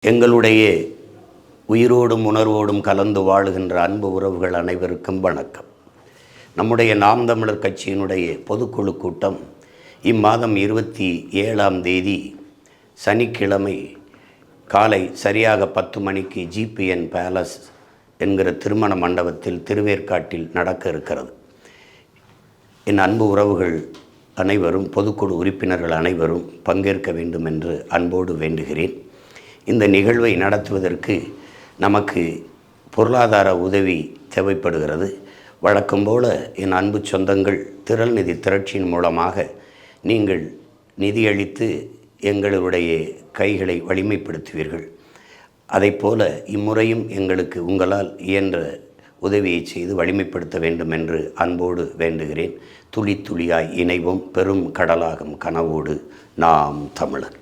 எங்களுடைய உயிரோடும் உணர்வோடும் கலந்து வாழுகின்ற அன்பு உறவுகள் அனைவருக்கும் வணக்கம். நம்முடைய நாம் தமிழர் கட்சியினுடைய பொதுக்குழு கூட்டம் இம்மாதம் 27ஆம் தேதி சனிக்கிழமை காலை சரியாக 10 மணிக்கு GPN பேலஸ் என்கிற திருமண மண்டபத்தில் திருவேற்காட்டில் நடக்க இருக்கிறது. என் அன்பு உறவுகள் அனைவரும், பொதுக்குழு உறுப்பினர்கள் அனைவரும் பங்கேற்க வேண்டும் என்று அன்போடு வேண்டுகிறேன். இந்த நிகழ்வை நடத்துவதற்கு நமக்கு பொருளாதார உதவி தேவைப்படுகிறது. வழக்கம் போல என் அன்பு சொந்தங்கள் திரள் நிதி திரட்சியின் மூலமாக நீங்கள் நிதியளித்து எங்களுடைய கைகளை வலிமைப்படுத்துவீர்கள். அதைப்போல இம்முறையும் எங்களுக்கு உங்களால் இயன்ற உதவியை செய்து வலிமைப்படுத்த வேண்டும் என்று அன்போடு வேண்டுகிறேன். துளி துளியாய் இணைவோம், பெரும் கடலாகும் கனவோடு நாம் தமிழர்.